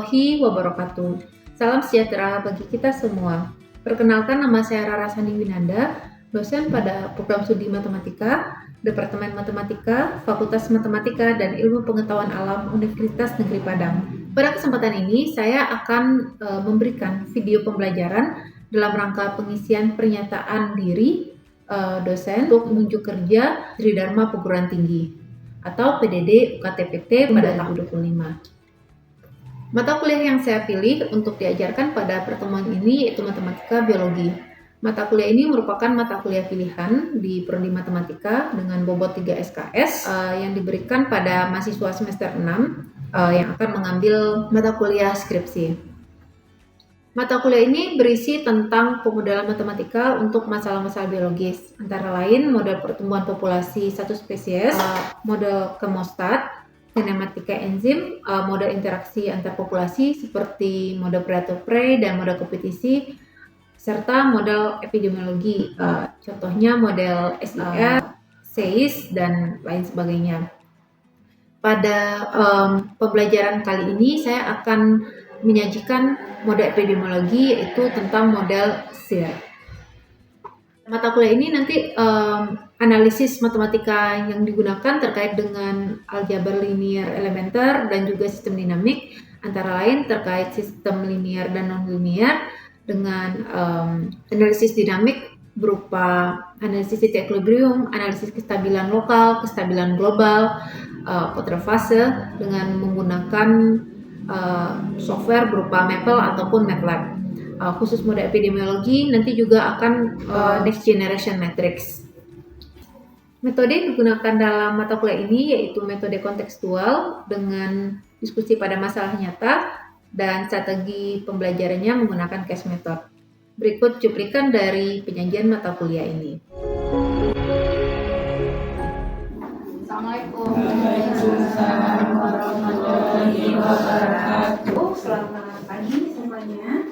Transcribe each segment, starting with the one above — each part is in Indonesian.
warahmatullahi wabarakatuh. Salam sejahtera bagi kita semua. Perkenalkan, nama saya Rara Sandi Winanda, dosen pada program studi Matematika, Departemen Matematika, Fakultas Matematika dan Ilmu Pengetahuan Alam Universitas Negeri Padang. Pada kesempatan ini, saya akan memberikan video pembelajaran dalam rangka pengisian pernyataan diri dosen untuk menunjuk kerja Sri Dharma Perguruan Tinggi atau PDD UKT-PT pada tahun 2025. Mata kuliah yang saya pilih untuk diajarkan pada pertemuan ini yaitu Matematika Biologi. Mata kuliah ini merupakan mata kuliah pilihan di Prodi Matematika dengan bobot 3 SKS yang diberikan pada mahasiswa semester 6 yang akan mengambil mata kuliah skripsi. Mata kuliah ini berisi tentang pemodelan matematika untuk masalah-masalah biologis, antara lain model pertumbuhan populasi satu spesies, model kemostat, kinematika enzim, model interaksi antar populasi seperti model predator-prey dan model kompetisi, serta model epidemiologi, contohnya model SIR, SEIS, dan lain sebagainya. Pada pembelajaran kali ini saya akan menyajikan model epidemiologi, yaitu tentang model SIR. Mata kuliah ini nanti analisis matematika yang digunakan terkait dengan aljabar linear elementer dan juga sistem dinamik, antara lain terkait sistem linear dan non-linear dengan analisis dinamik berupa analisis titik equilibrium, analisis kestabilan lokal, kestabilan global, potret fase dengan menggunakan software berupa Maple ataupun MATLAB. Khusus mode epidemiologi nanti juga akan next generation matrix. Metode yang digunakan dalam mata kuliah ini yaitu metode kontekstual dengan diskusi pada masalah nyata dan strategi pembelajarannya menggunakan case method. Berikut cuplikan dari penyajian mata kuliah ini. Assalamualaikum warahmatullahi wabarakatuh. Selamat pagi semuanya.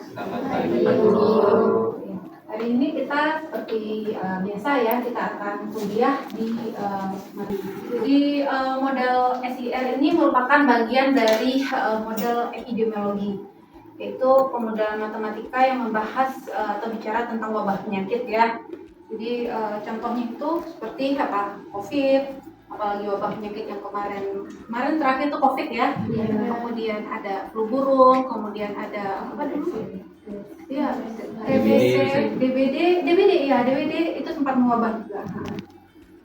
Hari ini kita seperti biasa ya, kita akan kuliah di jadi model SIR ini merupakan bagian dari model epidemiologi, yaitu pemodelan matematika yang membahas atau bicara tentang wabah penyakit ya. Jadi contohnya itu seperti apa, COVID, apalagi wabah penyakit yang kemarin terakhir itu COVID ya. Kemudian ada flu burung, kemudian ada apa tadi? Ya, DBD itu sempat mewabah juga.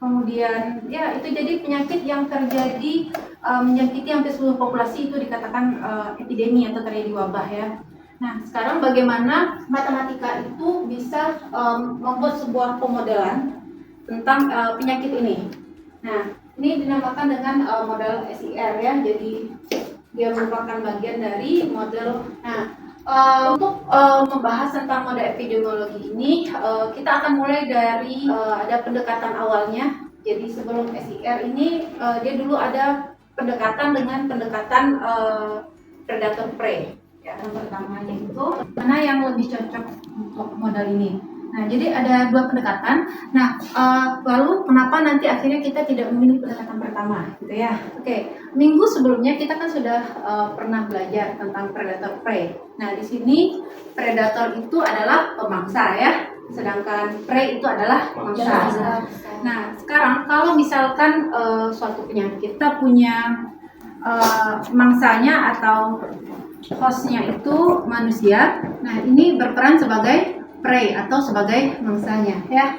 Kemudian ya itu jadi penyakit yang terjadi menjangkiti hampir seluruh populasi, itu dikatakan epidemi atau terjadi wabah ya. Nah, sekarang bagaimana matematika itu bisa membuat sebuah pemodelan tentang penyakit ini. Nah, ini dinamakan dengan model SIR ya. Jadi dia merupakan bagian dari model. Nah, untuk membahas tentang model epidemiologi ini, kita akan mulai dari ada pendekatan awalnya. Jadi sebelum SIR ini dia dulu ada pendekatan dengan pendekatan predator-prey. Ya, yang pertamanya itu mana yang lebih cocok untuk model ini. Nah, jadi ada dua pendekatan. Nah, lalu kenapa nanti akhirnya kita tidak memilih pendekatan pertama, gitu ya? Oke, minggu sebelumnya kita kan sudah pernah belajar tentang predator prey. Nah, di sini predator itu adalah pemangsa ya, sedangkan prey itu adalah pemangsa. Nah, sekarang kalau misalkan suatu penyakit kita punya mangsanya atau hostnya itu manusia, nah ini berperan sebagai prey atau sebagai mangsanya ya.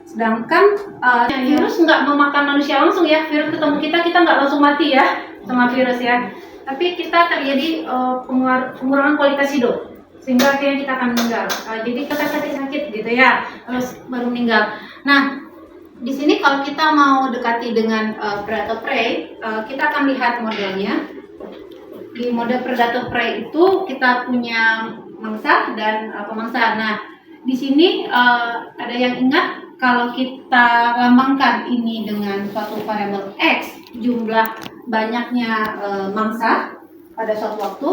Sedangkan virus nggak memakan manusia langsung ya. Virus ketemu kita nggak langsung mati ya sama virus ya. Tapi kita terjadi pengurangan kualitas hidup sehingga akhirnya kita akan meninggal. Jadi kita sakit gitu ya, terus baru meninggal. Nah, di sini kalau kita mau dekati dengan predator prey, kita akan lihat modelnya. Di model predator prey itu kita punya mangsa dan pemangsa. Nah, di sini ada yang ingat kalau kita lambangkan ini dengan suatu variabel X, jumlah banyaknya mangsa pada suatu waktu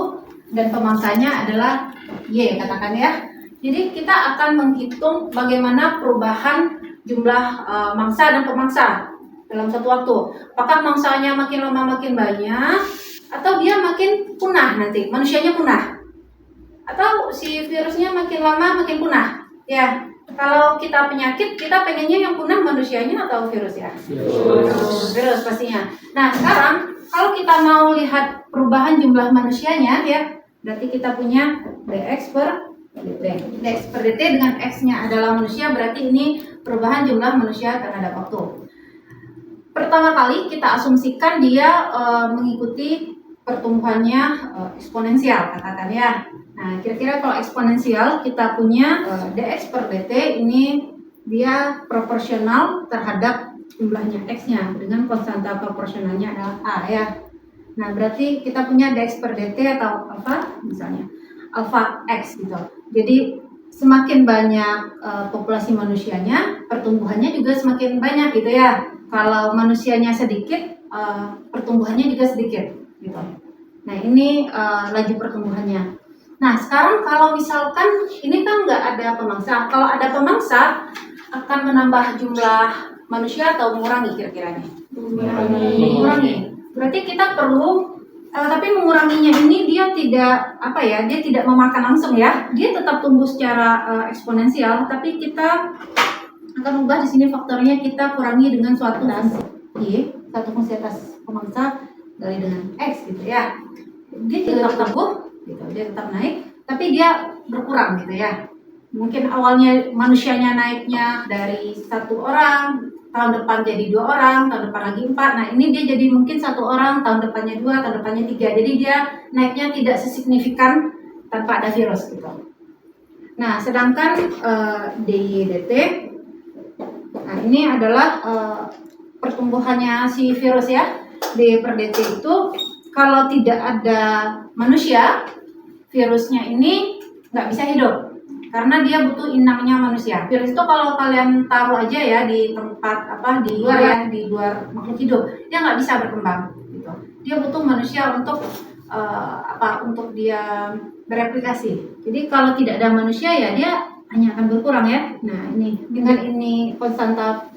dan pemangsanya adalah Y, katakan ya. Jadi kita akan menghitung bagaimana perubahan jumlah mangsa dan pemangsa dalam satu waktu. Apakah mangsanya makin lama makin banyak atau dia makin punah nanti, manusianya punah, atau si virusnya makin lama makin punah. Ya, kalau kita penyakit, kita pengennya yang punah manusianya atau virus ya? Virus pastinya. Nah, sekarang kalau kita mau lihat perubahan jumlah manusianya ya, berarti kita punya dx per dt. Dx per dt dengan x-nya adalah manusia, berarti ini perubahan jumlah manusia terhadap waktu. Pertama kali kita asumsikan dia mengikuti pertumbuhannya eksponensial, katakan ya. Nah, kira-kira kalau eksponensial kita punya dx per dt ini dia proporsional terhadap jumlahnya x-nya dengan konstanta proporsionalnya adalah a ya. Nah, berarti kita punya dx per dt atau alpha misalnya alpha x gitu. Jadi semakin banyak populasi manusianya, pertumbuhannya juga semakin banyak gitu ya. Kalau manusianya sedikit, pertumbuhannya juga sedikit gitu. Nah, ini laju pertumbuhannya. Nah, sekarang kalau misalkan ini kan nggak ada pemangsa. Kalau ada pemangsa akan menambah jumlah manusia atau mengurangi kira-kira nih? Mengurangi. Berarti kita perlu tapi menguranginya ini dia tidak dia tidak memakan langsung ya. Dia tetap tumbuh secara eksponensial, tapi kita akan ubah di sini faktornya, kita kurangi dengan suatu fungsi satu fungsi atas pemangsa kali dengan x gitu ya. Dia tetap tumbuh gitu, dia tetap naik, tapi dia berkurang gitu ya. Mungkin awalnya manusianya naiknya dari 1 orang, tahun depan jadi 2 orang, tahun depan lagi 4. Nah, ini dia jadi mungkin 1 orang, tahun depannya 2, tahun depannya 3. Jadi dia naiknya tidak sesignifikan tanpa ada virus gitu. Nah, sedangkan dy dt, nah ini adalah pertumbuhannya si virus ya. dy per dt itu kalau tidak ada manusia, virusnya ini nggak bisa hidup karena dia butuh inangnya manusia. Virus itu kalau kalian taruh aja ya di tempat di luar ya, di luar makhluk hidup, dia nggak bisa berkembang gitu. Dia butuh manusia untuk untuk dia bereplikasi. Jadi kalau tidak ada manusia ya dia hanya akan berkurang ya. Nah, ini dengan ini konstanta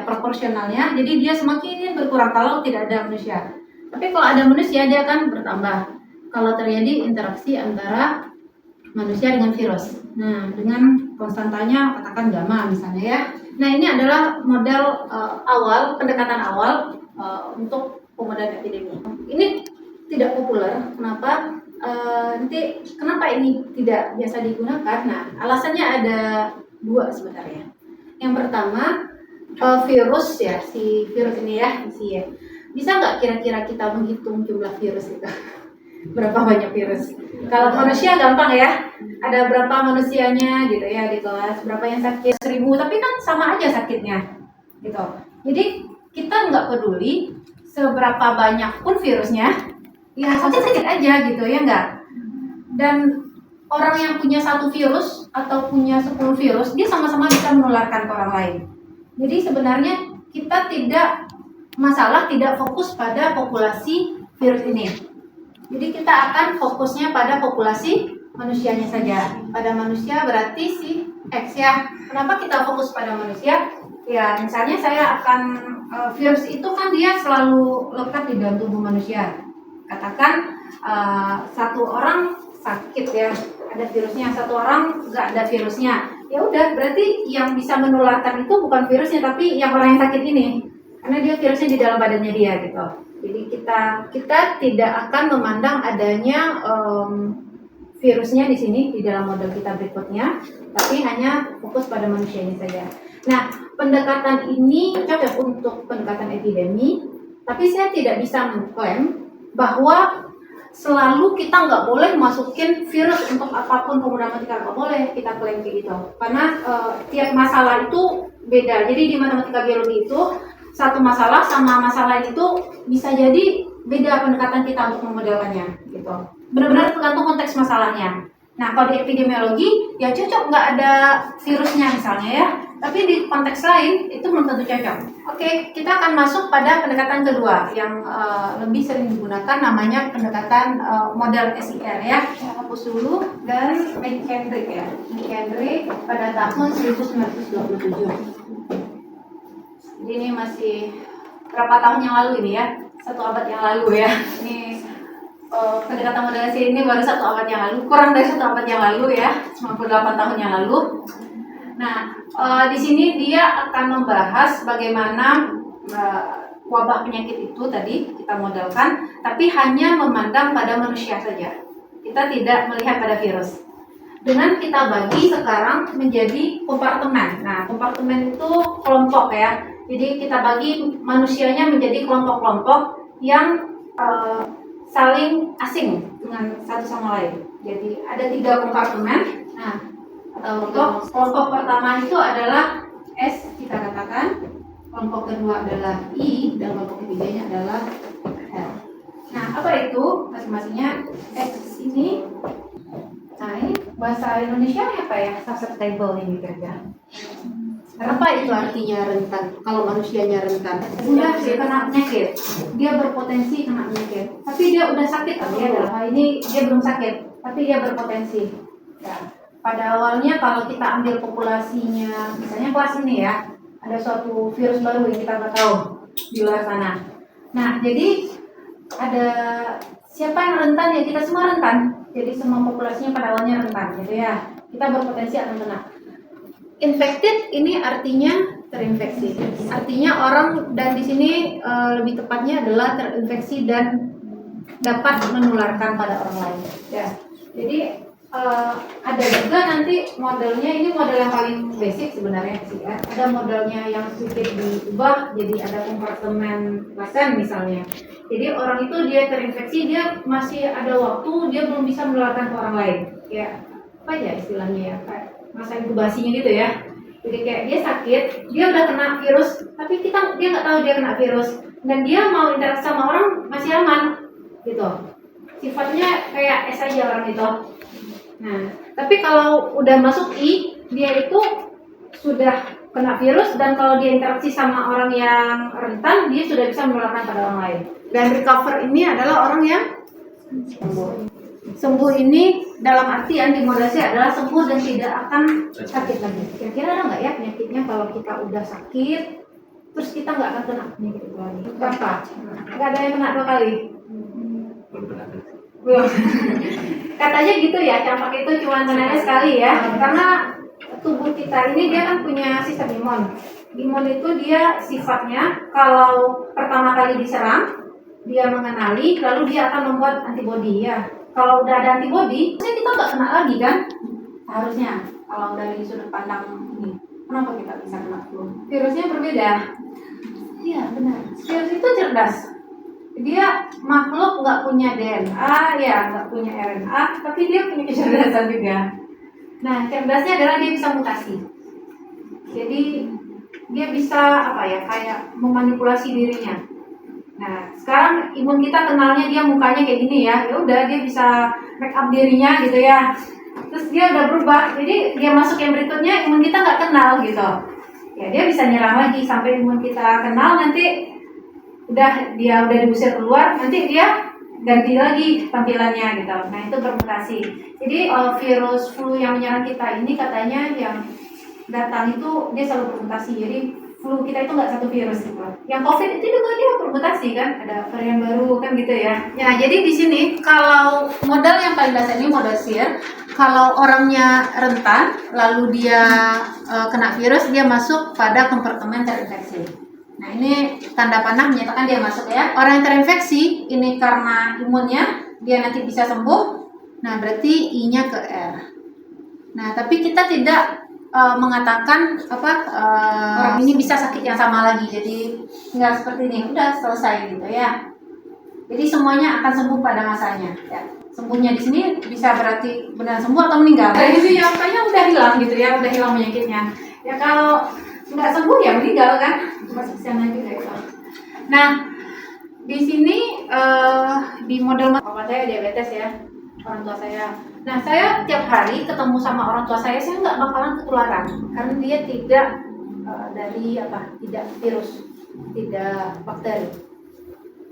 proporsionalnya, jadi dia semakin berkurang kalau tidak ada manusia. Tapi kalau ada manusia dia akan bertambah kalau terjadi interaksi antara manusia dengan virus. Nah, dengan konstantanya katakan gamma misalnya ya. Nah, ini adalah model pendekatan awal untuk pemodelan epidemi. Ini tidak populer. Kenapa? Kenapa ini tidak biasa digunakan? Nah, alasannya ada 2 sebenarnya. Yang pertama, virus ya, si virus ini ya, bisa nggak kira-kira kita menghitung jumlah virus itu? Berapa banyak virus? Kalau manusia gampang ya, ada berapa manusianya gitu ya di kelas, berapa yang sakit 1000, tapi kan sama aja sakitnya gitu. Jadi kita nggak peduli seberapa banyak pun virusnya, ya sakit aja gitu ya nggak. Dan orang yang punya 1 virus atau punya 10 virus, dia sama-sama bisa menularkan ke orang lain. Jadi sebenarnya kita tidak fokus pada populasi virus ini. Jadi kita akan fokusnya pada populasi manusianya saja. Pada manusia berarti si X ya. Kenapa kita fokus pada manusia? Ya, misalnya saya akan virus itu kan dia selalu lekat di dalam tubuh manusia. Katakan 1 orang sakit ya, ada virusnya, 1 orang nggak ada virusnya. Ya udah, berarti yang bisa menularkan itu bukan virusnya, tapi yang orang yang sakit ini. Karena dia virusnya di dalam badannya dia gitu. Jadi kita tidak akan memandang adanya virusnya di sini di dalam model kita berikutnya, tapi hanya fokus pada manusia ini saja. Nah, pendekatan ini cocok untuk pendekatan epidemi, tapi saya tidak bisa mengklaim bahwa selalu kita nggak boleh masukin virus untuk apapun penggunaan matematika, nggak boleh kita klaim kayak gitu. Karena tiap masalah itu beda. Jadi di matematika biologi itu satu masalah sama masalah itu bisa jadi beda pendekatan kita untuk memodelkannya gitu. Benar-benar tergantung konteks masalahnya. Nah, kalau di epidemiologi ya cocok nggak ada virusnya misalnya ya, tapi di konteks lain itu belum tentu cocok. Oke, kita akan masuk pada pendekatan kedua yang lebih sering digunakan, namanya pendekatan model SIR ya. Saya hapus dulu. Dan McKendrick ya. McKendrick pada tahun 1927. Jadi ini masih berapa tahun yang lalu ini ya, 1 abad yang lalu ya. Ini pendekatan moderasi ini baru 1 abad yang lalu, kurang dari 1 abad yang lalu ya, 98 tahun yang lalu. Nah, di sini dia akan membahas bagaimana wabah penyakit itu tadi kita modelkan, tapi hanya memandang pada manusia saja. Kita tidak melihat pada virus. Dengan kita bagi sekarang menjadi kompartemen. Nah, kompartemen itu kelompok ya. Jadi kita bagi manusianya menjadi kelompok-kelompok yang saling asing dengan satu sama lain. Jadi ada 3 kompartemen. Nah, atau kelompok pertama itu adalah S kita katakan, kelompok kedua adalah I, dan kelompok ketiganya adalah L. Nah, apa itu masing-masingnya? S ini. Nah, ini bahasa Indonesia apa ya? Susceptible ini kira-kira. Apa itu artinya rentan? Kalau manusianya rentan, udah dia kena penyakit, dia berpotensi kena penyakit. Tapi dia udah sakit, ini dia belum sakit, tapi dia berpotensi. Ya. Pada awalnya kalau kita ambil populasinya, misalnya kelas ini ya, ada suatu virus baru yang kita nggak tahu di luar sana. Nah, jadi ada siapa yang rentan ya, kita semua rentan. Jadi semua populasinya pada awalnya rentan, gitu ya. Kita berpotensi akan kena. Infected ini artinya terinfeksi. Artinya orang, dan di sini lebih tepatnya adalah terinfeksi dan dapat menularkan pada orang lain. Ya. Jadi ada juga nanti modelnya, ini model yang paling basic sebenarnya sih ya. Ada modelnya yang sedikit diubah, jadi ada kompartemen lasen misalnya. Jadi orang itu dia terinfeksi, dia masih ada waktu, dia belum bisa menularkan ke orang lain. Ya, apa ya istilahnya ya, kayak masa inkubasinya gitu ya. Jadi kayak dia sakit, dia udah kena virus, tapi dia nggak tahu dia kena virus, dan dia mau interaksi sama orang masih aman, gitu. Sifatnya kayak S aja orang itu. Nah, tapi kalau udah masuk I, dia itu sudah kena virus, dan kalau dia interaksi sama orang yang rentan, dia sudah bisa menularkan pada orang lain. Dan recover ini adalah orang yang sembuh. Sembuh ini dalam artian dimodasi adalah sembuh dan tidak akan sakit lagi. Kira-kira ada nggak ya penyakitnya kalau kita udah sakit, terus kita nggak akan kena penyakit itu lagi? Berapa? Nggak ada yang kena 2 kali. Belum. Katanya gitu ya, campak itu cuma kenanya sekali ya, karena tubuh kita ini dia kan punya sistem imun. Imun itu dia sifatnya kalau pertama kali diserang, dia mengenali, lalu dia akan membuat antibodi ya. Kalau udah ada antibodi, kita nggak kena lagi kan? Harusnya, kalau dari sudut pandang ini, kenapa kita bisa kena flu? Virusnya berbeda. Iya benar. Virus itu cerdas. Dia makhluk nggak punya DNA, ya nggak punya RNA, tapi dia punya kecerdasan juga. Nah, cerdasnya adalah dia bisa mutasi. Jadi dia bisa apa ya, kayak memanipulasi dirinya. Nah, sekarang imun kita kenalnya dia mukanya kayak gini ya, ya udah dia bisa make up dirinya gitu ya. Terus dia udah berubah, jadi dia masuk yang berikutnya imun kita nggak kenal gitu. Ya dia bisa nyerang lagi sampai imun kita kenal, nanti dia udah diusir keluar, nanti dia ganti lagi tampilannya gitu. Nah itu bermutasi. Jadi virus flu yang menyerang kita ini katanya yang datang itu dia selalu bermutasi. Jadi flu kita itu nggak satu virus gitu. Yang COVID itu juga dia bermutasi kan, ada varian baru kan gitu ya. Ya jadi di sini kalau model yang paling dasar ini model SEER, kalau orangnya rentan lalu dia kena virus, dia masuk pada kompartemen terinfeksi. Nah ini tanda panah menyatakan dia masuk ya. Orang yang terinfeksi ini karena imunnya dia nanti bisa sembuh. Nah berarti I-nya ke R. Nah tapi kita tidak mengatakan orang ini bisa sakit yang sama lagi. Jadi nggak seperti ini, udah selesai gitu ya. Jadi semuanya akan sembuh pada masanya. Ya. Sembuhnya di sini bisa berarti benar sembuh atau meninggal. Nah, ini nyatanya udah hilang gitu ya, udah hilang penyakitnya. Ya kalau nggak sembuh ya meninggal kan, masuk sana juga itu. Nah di sini di model bapak saya diabetes ya, orang tua saya. Nah saya tiap hari ketemu sama orang tua saya nggak bakalan ketularan karena dia tidak tidak virus, tidak bakteri.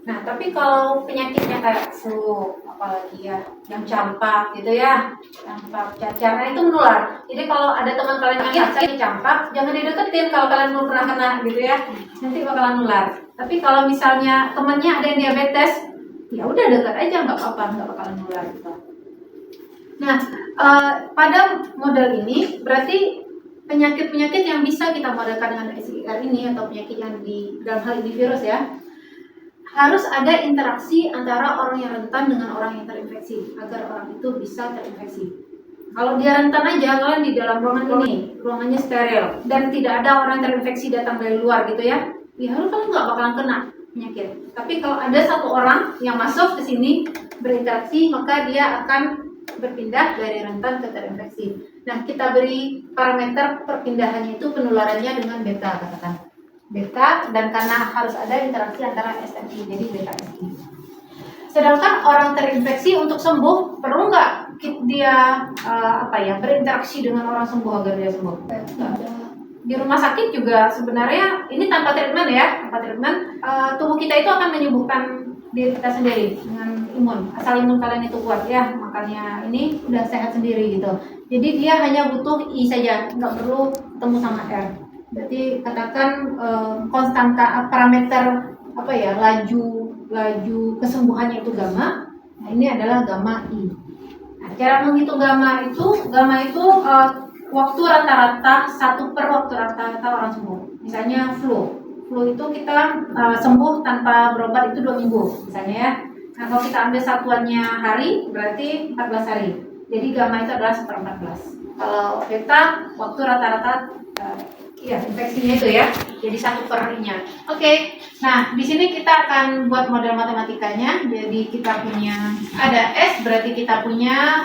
Nah tapi kalau penyakitnya kayak flu, apalagi ya yang campak gitu ya, campak, cacar, nah itu menular. Jadi kalau ada teman kalian yang sakit campak, jangan dideketin kalau kalian belum pernah kena gitu ya, nanti bakalan nular. Tapi kalau misalnya temannya ada yang diabetes, ya udah dekat aja, nggak apa-apa, nggak bakalan nular gitu. Nah, pada model ini berarti penyakit-penyakit yang bisa kita modelkan dengan SIR ini atau penyakit yang di dalam hal ini virus ya, harus ada interaksi antara orang yang rentan dengan orang yang terinfeksi agar orang itu bisa terinfeksi. Kalau dia rentan aja, kalian di dalam ruangan ini, ruangannya steril dan tidak ada orang terinfeksi datang dari luar gitu ya, harus kalian nggak bakalan kena penyakit. Tapi kalau ada satu orang yang masuk ke sini berinteraksi, maka dia akan berpindah dari rentan ke terinfeksi. Nah, kita beri parameter perpindahannya itu penularannya dengan beta, katakan beta, dan karena harus ada interaksi antara SNI, jadi beta SI. Sedangkan orang terinfeksi untuk sembuh perlu nggak dia berinteraksi dengan orang sembuh agar dia sembuh? Di rumah sakit juga sebenarnya ini tanpa treatment ya, tubuh kita itu akan menyembuhkan diri kita sendiri dengan imun, asal imun kalian itu kuat ya, makanya ini udah sehat sendiri gitu. Jadi dia hanya butuh I saja, nggak perlu ketemu sama R. Berarti katakan konstanta parameter laju kesembuhannya itu gamma. Nah, ini adalah gamma I. Nah, cara menghitung gamma itu waktu rata-rata 1 per waktu rata-rata orang sembuh. Misalnya flu itu kita sembuh tanpa berobat itu 2 minggu misalnya ya. Nah, kalau kita ambil satuannya hari berarti 14 hari. Jadi gamma itu adalah 1/14. Kalau beta waktu rata-rata infeksinya itu ya, jadi 1 per harinya. Oke. Nah, di sini kita akan buat model matematikanya. Jadi kita punya ada S, berarti kita punya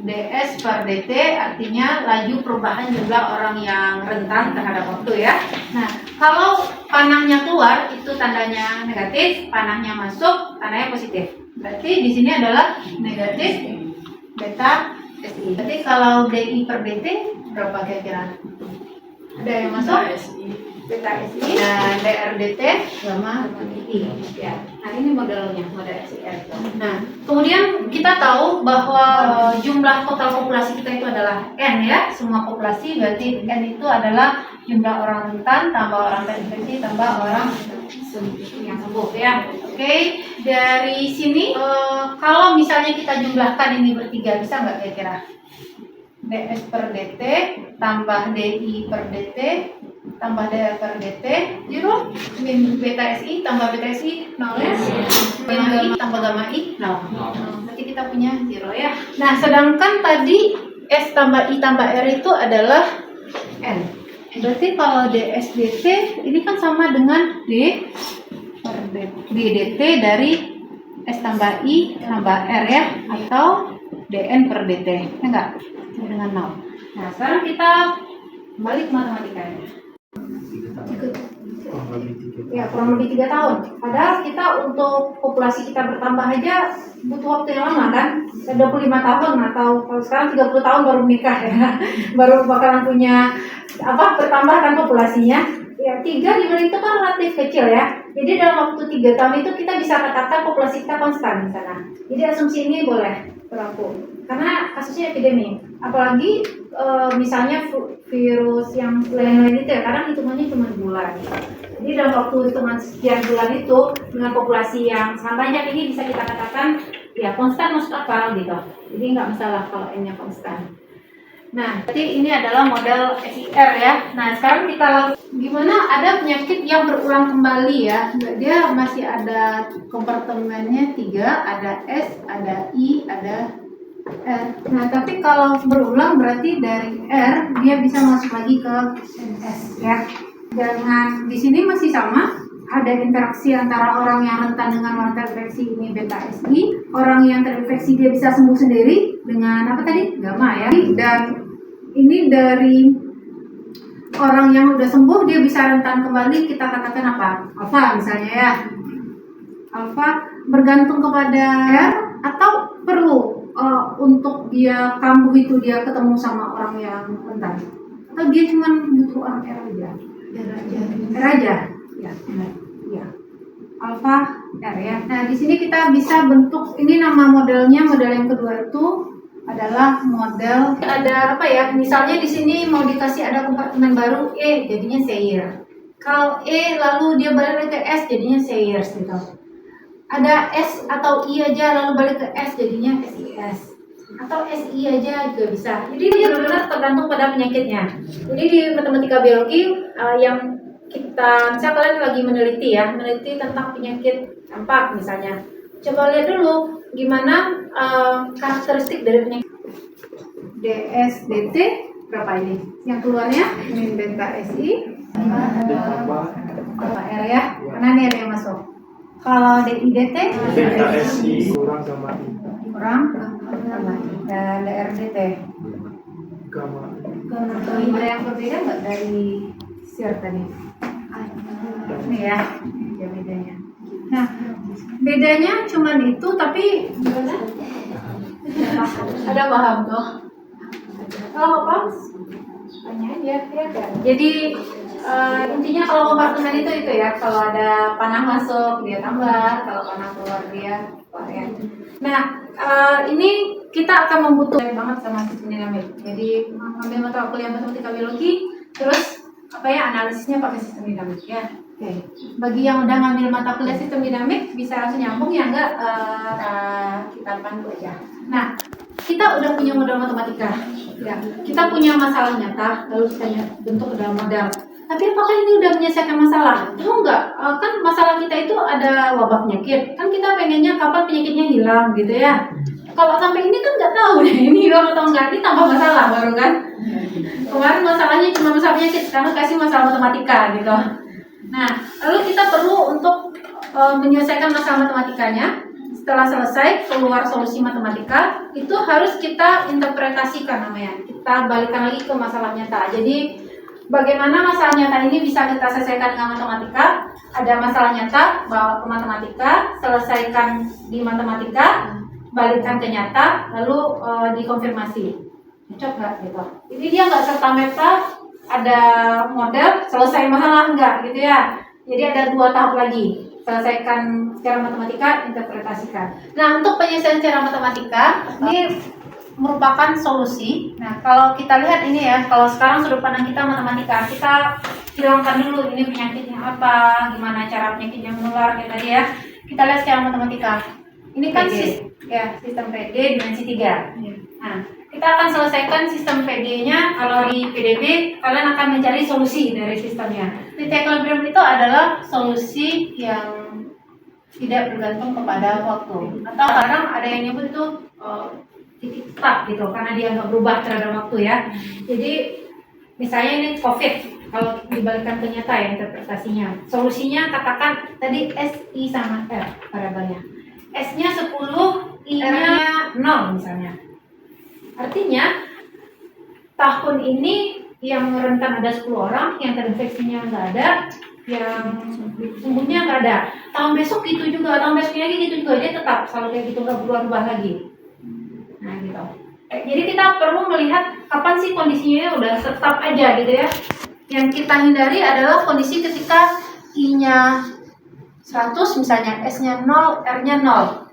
ds per dt, artinya laju perubahan jumlah orang yang rentan terhadap waktu ya. Nah, kalau panahnya keluar itu tandanya negatif, panahnya masuk tandanya positif. Berarti di sini adalah negatif beta SI. Berarti kalau DI per dt berapa kira-kira? Ada yang masuk? Beta SI dan DRDT gamma I ya. Nah, ini model SIR. Nah, kemudian kita tahu bahwa jumlah total populasi kita itu adalah N ya, semua populasi, berarti N itu adalah jumlah orang rentan tambah orang terinfeksi tambah orang yang sembuh ya. Oke, dari sini kalau misalnya kita jumlahkan ini bertiga, bisa nggak kira-kira? ds per dt tambah di per dt tambah dr per dt 0, beta si tambah beta si 0 ya, gamma i tambah gamma i 0. Berarti kita punya 0 ya. Nah, sedangkan tadi s tambah i tambah r itu adalah n. Berarti kalau ds dt ini kan sama dengan d per dt dari s tambah i tambah r ya, atau dn per dt, enggak? Dengan 0. Nah, sekarang kita balik ke matematikanya. Kurang lebih 3 tahun. Padahal kita untuk populasi kita bertambah aja butuh waktu yang lama kan? 25 tahun atau kalau sekarang 30 tahun baru menikah ya. Baru bakalan punya bertambah kan populasinya. Ya, 3 dibanding itu kan relatif kecil ya. Jadi dalam waktu 3 tahun itu kita bisa katakan populasi kita konstan di sana. Jadi asumsi ini boleh berlaku. Karena kasusnya epidemi, apalagi misalnya virus yang lain-lain itu ya, kadang hitungannya cuma bulan. Jadi dalam waktu hitungan sekian bulan itu dengan populasi yang sangat banyak ini bisa kita katakan ya konstan masuk akal gitu. Jadi nggak masalah kalau n-nya konstan. Nah, jadi ini adalah model SIR ya. Nah, sekarang kita lakukan gimana ada penyakit yang berulang kembali ya. Dia masih ada kompartemennya 3, ada S, ada I, ada R. Nah, tapi kalau berulang berarti dari R dia bisa masuk lagi ke S ya. Dengan di sini masih sama, ada interaksi antara orang yang rentan dengan orang terinfeksi ini beta SI. Orang yang terinfeksi dia bisa sembuh sendiri dengan apa tadi? Gamma ya. Dan ini dari orang yang udah sembuh dia bisa rentan kembali, kita katakan apa? Alfa misalnya ya. Alfa bergantung kepada R atau perlu untuk dia kambuh itu dia ketemu sama orang yang rentan, atau dia cuma butuh orang R aja? R aja. Ya, benar. Ya. Alfa R ya. Nah, di sini kita bisa bentuk ini nama modelnya, model yang kedua itu adalah model ada apa ya? Misalnya di sini mau dikasih ada kompartemen baru E jadinya Sayers. Kalau E lalu dia balik ke S jadinya Sayers gitu. ada S atau I aja lalu balik ke S jadinya SIS, atau SI aja juga bisa. Jadi dia benar-benar tergantung pada penyakitnya. Jadi di matematika biologi yang kita, misalnya kalian lagi meneliti tentang penyakit campak misalnya, coba lihat dulu gimana karakteristik dari penyakit. DSDT berapa ini? Yang keluarnya min beta SI R ya, mana nih R yang masuk? Kalau DIDT Beta SI kurang sama I. kurang sama I. Dan DRDT Gamma. ada yang berbeda nggak dari SIR tadi? Ini ya, ada bedanya. Nah, bedanya cuman itu, tapi gimana? Ada paham tuh? Kalau paham, tanya aja ya kan. Jadi intinya kalau kompartemen itu ya, kalau ada panah masuk dia tambah, kalau panah keluar dia keluar ya. Nah, ini kita akan membutuhkan banget sama sistem dinamik. Jadi ambil mata kuliah matematika biologi, terus analisisnya pakai sistem dinamik ya. Oke. Bagi yang udah ngambil mata kuliah sistem dinamik bisa langsung nyambung ya, enggak kita pandu aja. Nah, kita udah punya model matematika, ya. Kita punya masalah nyata, lalu kita bentuk ke dalam model. Tapi apakah ini udah menyelesaikan masalah? Tahu nggak? Kan masalah kita itu ada wabah penyakit. Kan kita pengennya kapan penyakitnya hilang, gitu ya. Kalau sampai ini kan nggak tahu deh, ini hilang atau enggak, ini tambah masalah baru kan. Kemarin masalahnya cuma masalah penyakit, sekarang kasih masalah matematika gitu. Nah, lalu kita perlu untuk menyelesaikan masalah matematikanya. Setelah selesai keluar solusi matematika, itu harus kita interpretasikan namanya. Kita balikan lagi ke masalah nyata. Jadi bagaimana masalah nyata ini bisa kita selesaikan dengan matematika? Ada masalah nyata, bawa ke matematika, selesaikan di matematika, balikkan ke nyata, lalu dikonfirmasi. Cocok nggak gitu? Jadi dia nggak serta-merta ada model selesai masalah, enggak gitu ya. Jadi ada 2 tahap lagi. Selesaikan secara matematika, interpretasikan. Nah, untuk penyelesaian secara matematika ini merupakan solusi. Nah, kalau kita lihat ini ya, kalau sekarang sudut pandang kita matematika, kita hilangkan dulu ini penyakitnya apa, gimana cara penyakitnya menular kayak tadi ya. Kita lihat secara matematika. Ini kan sistem PD dimensi 3. Nah, kita akan selesaikan sistem PD-nya. Kalau di PDB, kalian akan mencari solusi dari sistemnya. Titik equilibrium itu adalah solusi yang tidak bergantung kepada waktu. Atau kadang ada yang nyebut itu titik start gitu, karena dia nggak berubah terhadap waktu ya. Jadi misalnya ini COVID, kalau dibalikkan ke nyata ya interpretasinya. Solusinya katakan tadi SI sama R variabelnya. S-nya 10, I-nya 0 misalnya. Artinya tahun ini yang rentan ada 10 orang, yang terinfeksinya nggak ada, yang sembuhnya nggak ada. Tahun besok gitu juga, tahun besoknya lagi gitu juga, dia tetap selalu kayak gitu, nggak berubah-ubah lagi. Nah gitu. Jadi kita perlu melihat kapan sih kondisinya udah tetap aja gitu ya. Yang kita hindari adalah kondisi ketika I-nya 100 misalnya, S-nya 0, R-nya 0.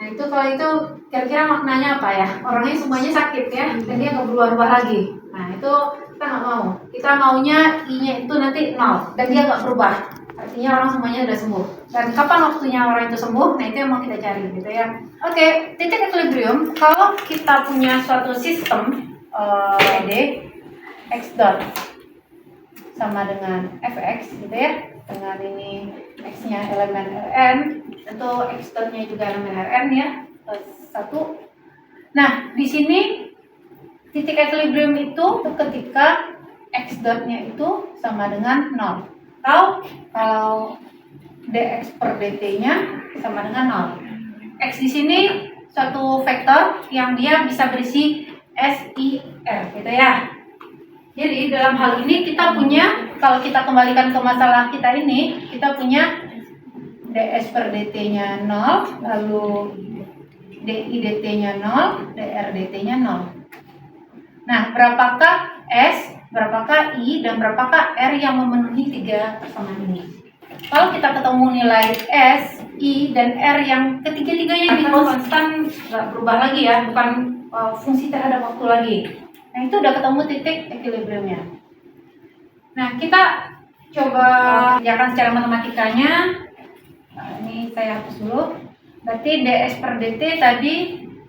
Nah itu kalau itu kira-kira maknanya apa ya? Orangnya semuanya sakit ya, dan dia nggak berubah-ubah lagi. Nah itu kita nggak mau. Kita maunya I-nya itu nanti 0 dan dia nggak berubah. Artinya orang semuanya udah sembuh. Dan kapan waktunya orang itu sembuh? Nah itu yang mau kita cari gitu ya. Oke, titik equilibrium. Kalau kita punya suatu sistem PD x dot sama dengan fx gitu ya, dengan ini x-nya elemen Rn, tentu x dot-nya juga elemen Rn ya, 1. Nah, di sini titik equilibrium itu ketika x dot-nya itu sama dengan 0. Atau kalau dx per dt-nya sama dengan 0. X di sini suatu vektor yang dia bisa berisi SIR gitu ya. Jadi dalam hal ini kita punya, kalau kita kembalikan ke masalah kita ini, kita punya ds per dt-nya 0, lalu di dt-nya 0, dr dt-nya 0. Nah, berapakah S, berapakah I, dan berapakah R yang memenuhi 3 persamaan ini? Kalau kita ketemu nilai S, I, dan R yang ketiga-tiganya di konstan, nggak berubah lagi ya, bukan fungsi terhadap waktu lagi. Nah itu udah ketemu titik equilibriumnya. Nah kita coba kerjakan secara matematikanya. Nah, ini ini saya hapus dulu. Berarti ds per dt tadi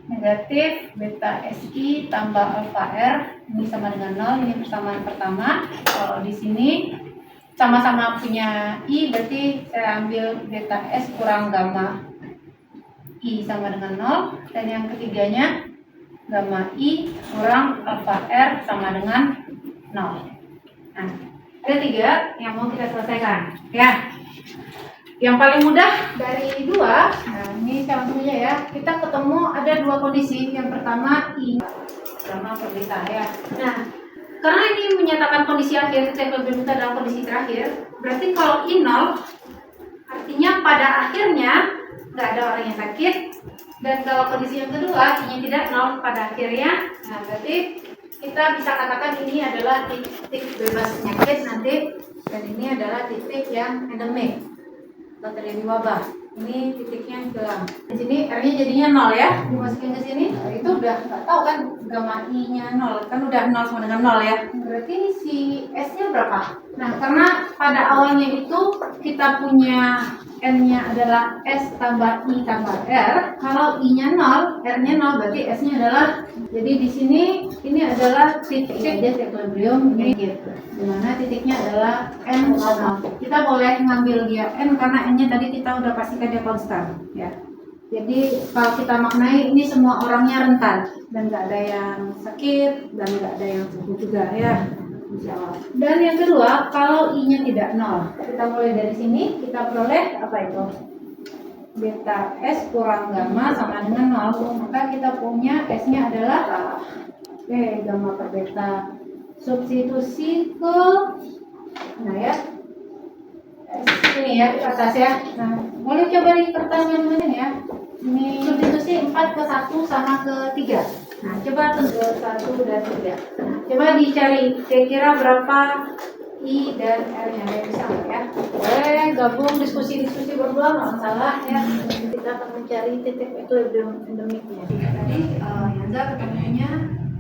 negatif beta SI tambah alfa R ini sama dengan 0, ini persamaan pertama. Kalau di sini sama-sama punya I, berarti saya ambil beta S kurang gamma I sama dengan 0, dan yang ketiganya gamma I kurang alfa R sama dengan 0. Nah, ada 3 yang mau kita selesaikan ya. Yang paling mudah dari 2, nah ini saya langsung aja ya. Kita ketemu ada 2 kondisi. Yang pertama I sama per beta ya. Nah, karena ini menyatakan kondisi akhir, equilibrium kita dalam kondisi terakhir, berarti kalau I 0 artinya pada akhirnya nggak ada orang yang sakit. Dan kalau kondisi yang kedua, I-nya tidak 0 pada akhirnya, nah berarti kita bisa katakan ini adalah titik bebas penyakit nanti, dan ini adalah titik yang endemik atau terjadi wabah. Ini titiknya hilang. Di sini R-nya jadinya 0 ya. Dimasukin ke sini, nah, itu udah nggak tahu kan gamma I-nya 0, kan udah 0 sama dengan 0 ya. Berarti si S-nya berapa? Nah, karena pada awalnya itu kita punya N-nya adalah S tambah I tambah R. Kalau I-nya 0, R-nya 0, berarti S-nya adalah, jadi di sini ini adalah titik equilibrium ini gitu. Dimana titiknya adalah N sama. Kita boleh ngambil dia N karena N-nya tadi kita udah pastikan dia konstan ya. Jadi kalau kita maknai ini semua orangnya rentan dan nggak ada yang sakit dan nggak ada yang sembuh juga ya. Dan yang kedua, kalau I-nya tidak 0, kita mulai dari sini, kita peroleh apa itu? Beta S kurang gamma sama dengan 0, maka kita punya S-nya adalah gamma per beta. Substitusi ke, nah ya, S ini ya, di atas ya. Nah, boleh coba di kertas yang mana ya? Ini substitusi 4 ke 1 sama ke 3. Nah, coba tentu 1 dan 3. Nah, coba dicari kira-kira berapa I dan R-nya, ya bisa nggak ya? Boleh gabung diskusi-diskusi berdua, nggak masalah ya. Kita akan mencari titik equilibrium endemiknya. Tadi Yanza ketemunya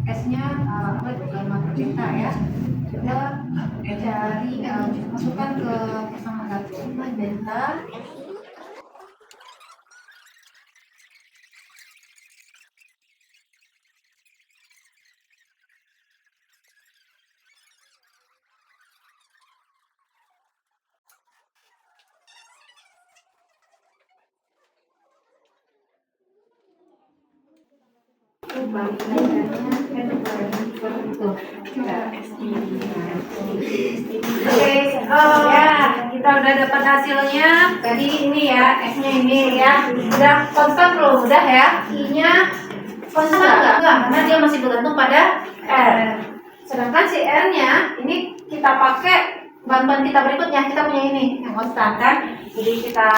S-nya apa itu gamma per beta ya. Coba cari masukkan ke persamaan satu beta. Ya, kita udah dapat hasilnya. Tadi ini ya, S-nya ini ya. Udah konstan belum? Udah ya. I-nya konstan enggak? Karena dia masih bergantung pada R. Sedangkan si R-nya ini kita pakai bahan-bahan kita berikutnya. Kita punya ini yang konstan kan. Jadi kita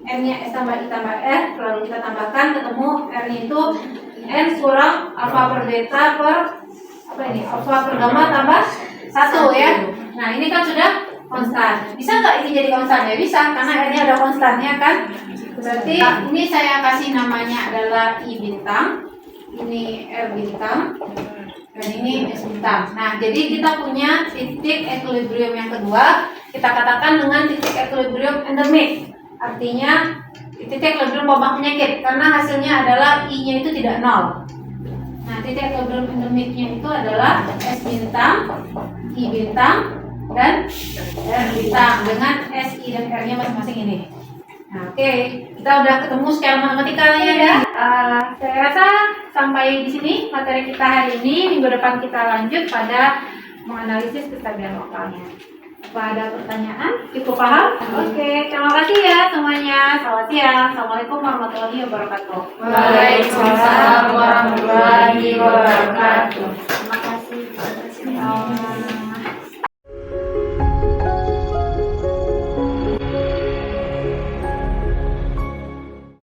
N-nya S tambah I tambah R, lalu kita tambahkan, ketemu R-nya itu N kurang alfa per beta per apa ini? Alfa per gamma tambah 1 ya. Nah, ini kan sudah konstan. Bisa nggak ini jadi konstan? Ya bisa, karena R-nya ada konstannya kan. Berarti ini saya kasih namanya adalah I bintang, ini R bintang, dan ini S bintang. Nah, jadi kita punya titik equilibrium yang kedua, kita katakan dengan titik equilibrium endemik. Artinya titik equilibrium wabah penyakit, karena hasilnya adalah I-nya itu tidak 0. Nah, titik equilibrium endemiknya itu adalah S bintang, I bintang, dan R bintang dengan S, I, dan R-nya masing-masing ini. Nah, oke, kita udah ketemu secara matematikanya ya. Saya rasa sampai di sini materi kita hari ini. Minggu depan kita lanjut pada menganalisis kestabilan lokalnya. Apa ada pertanyaan? Cukup paham? Oke, terima kasih ya semuanya. Selamat siang. Assalamualaikum warahmatullahi wabarakatuh. Waalaikumsalam warahmatullahi wabarakatuh.